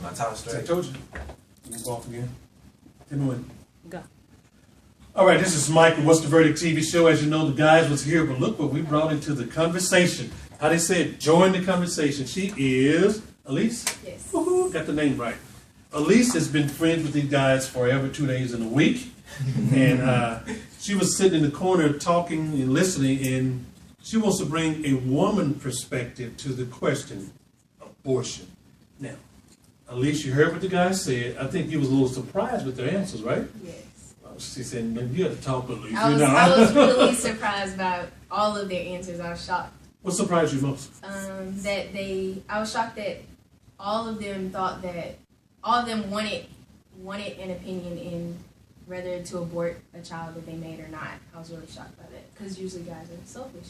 My time's I straight. told you. You go off again. 10 win. Go. All right, this is Mike with What's the Verdict TV show. As you know, the guys was here, but look what we brought into the conversation. How they said, join the conversation. She is Elise. Yes. Woohoo, got the name right. Elise has been friends with these guys forever, 2 days in a week. And she was sitting in the corner talking and listening, and she wants to bring a woman perspective to the question, abortion. Now, Elise, you heard what the guys said. I think you was a little surprised with their answers, right? Yes. Well, she said, "Man, you had to talk, Elise." I was really surprised by all of their answers. I was shocked. What surprised you most? I was shocked that all of them thought that all of them wanted an opinion in whether to abort a child that they made or not. I was really shocked by that because usually guys are selfish.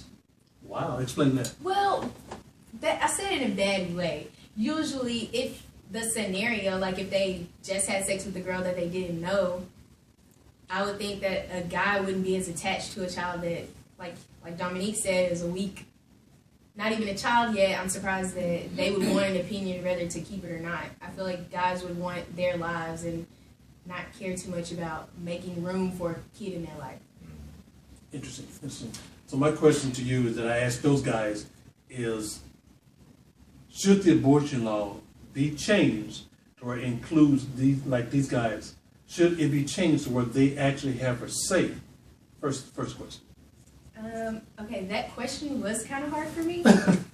Wow, explain that. Well, I said it in a bad way. Usually, if the scenario, like if they just had sex with a girl that they didn't know, I would think that a guy wouldn't be as attached to a child that, like Dominique said, is a week, not even a child yet. I'm surprised that they would want an opinion whether to keep it or not. I feel like guys would want their lives and not care too much about making room for a kid in their life. Interesting. So my question to you is that I asked those guys is, should the abortion law be changed to where it includes these guys? Should it be changed to where they actually have a say? First question. Okay, that question was kind of hard for me.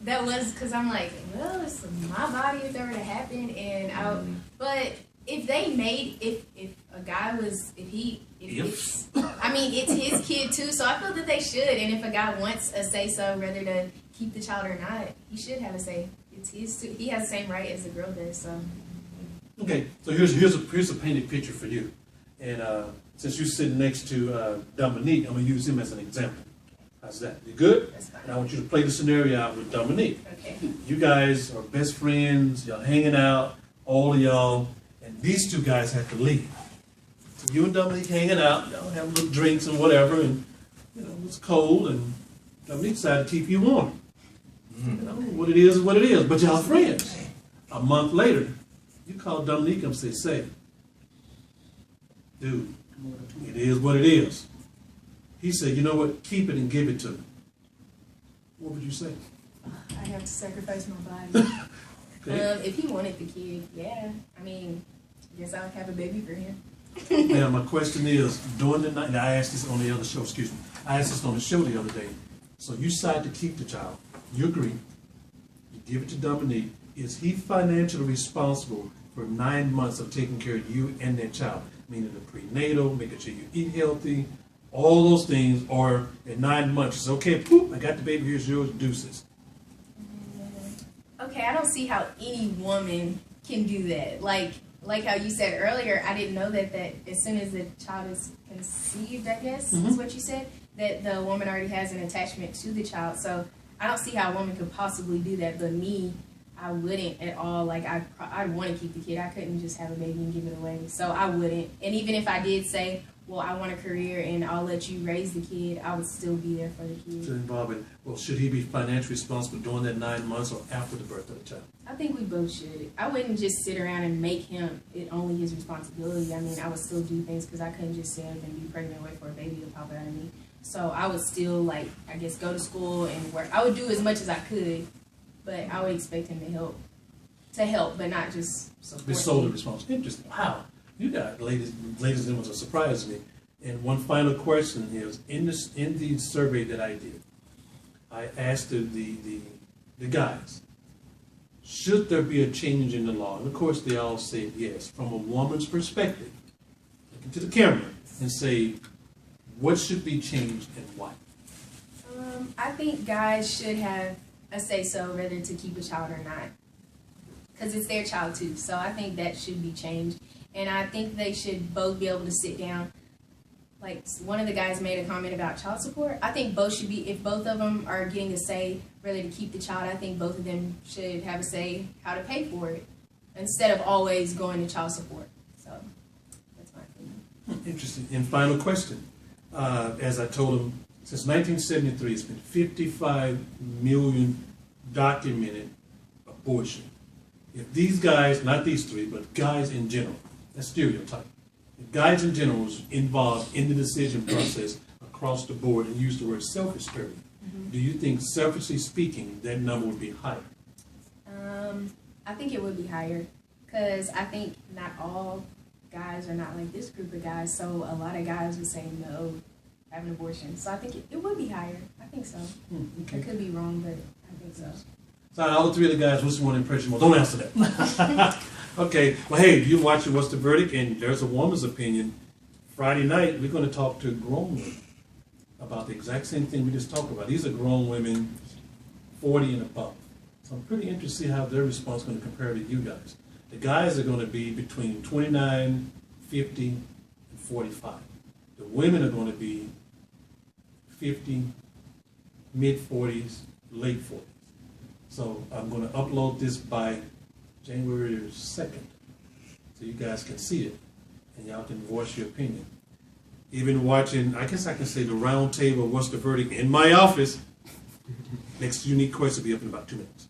That was because I'm like, well, it's my body if that were to happen, and but if they made, if a guy was, I mean, it's his kid too, so I feel that they should, and if a guy wants a say so whether to keep the child or not, he should have a say. It's his too. He has the same right as the girl does, so. Okay, so here's a painted picture for you, and since you're sitting next to Dominique, I'm gonna use him as an example. How's that? You good? That's fine. And I want you to play the scenario out with Dominique. Okay. You guys are best friends, y'all hanging out, all of y'all, and these two guys have to leave. So you and Dominique hanging out, y'all having little drinks and whatever, and you know, it's cold, and Dominique decided to keep you warm. You know, what it is what it is, but y'all friends. A month later, you call Dominique and say, dude, it is what it is. He said, you know what, keep it and give it to me. What would you say? I have to sacrifice my body. Okay. If he wanted the kid, yeah. I mean, I guess I would have a baby for him. Now, my question is, during the night, and I asked this on the other show, excuse me, I asked this on the show the other day. So you decide to keep the child, you agree, you give it to Dominique. Is he financially responsible for 9 months of taking care of you and that child? Meaning the prenatal, making sure you eat healthy, all those things, or in 9 months, it's okay, poop, I got the baby, here's yours, deuces. Okay, I don't see how any woman can do that. Like how you said earlier, I didn't know that as soon as the child is conceived, I guess, is what you said, that the woman already has an attachment to the child. So I don't see how a woman could possibly do that. But me, I wouldn't at all. Like, I'd want to keep the kid. I couldn't just have a baby and give it away. So I wouldn't. And even if I did say, well, I want a career and I'll let you raise the kid, I would still be there for the kid. So involving, well, should he be financially responsible during that 9 months or after the birth of the child? I think we both should. I wouldn't just sit around and make it only his responsibility. I mean, I would still do things because I couldn't just sit up and be pregnant and wait for a baby to pop out of me. So I would still, like, I guess, go to school and work. I would do as much as I could, but I would expect him to help, but not just support Be solely me. responsible. Interesting. Wow. You got ladies and was a surprise to me. And one final question is, in the survey that I did, I asked the guys, should there be a change in the law? And of course they all said yes. From a woman's perspective, look into the camera and say, what should be changed and why? I think guys should have a say-so whether to keep a child or not. Because it's their child too. So I think that should be changed. And I think they should both be able to sit down. Like, one of the guys made a comment about child support. I think both should be, if both of them are getting a say whether to keep the child, I think both of them should have a say how to pay for it instead of always going to child support. So that's my opinion. Interesting. And final question. As I told him, since 1973, it's been 55 million documented abortion. if these guys, not these three, but guys in general, that's stereotype. If guys in general was involved in the decision process across the board and use the word selfish spirit, do you think, selfishly speaking, that number would be higher? I think it would be higher because I think not all guys are not like this group of guys. So a lot of guys would say no, have an abortion. So I think it would be higher. I think so. Okay. I could be wrong, but I think so. So all the three of the guys, what's the one impression? Well, don't answer that. Okay. Well, hey, you watch it, What's the Verdict? And there's a woman's opinion. Friday night, we're going to talk to grown women about the exact same thing we just talked about. These are grown women, 40 and above. So I'm pretty interested to see how their response is going to compare to you guys. The guys are going to be between 29, 50, and 45. The women are going to be 50, mid-40s, late 40s. So I'm going to upload this by January 2nd so you guys can see it and y'all can voice your opinion. Even watching, I guess I can say the round table, What's the Verdict in my office. Next unique question will be up in about 2 minutes.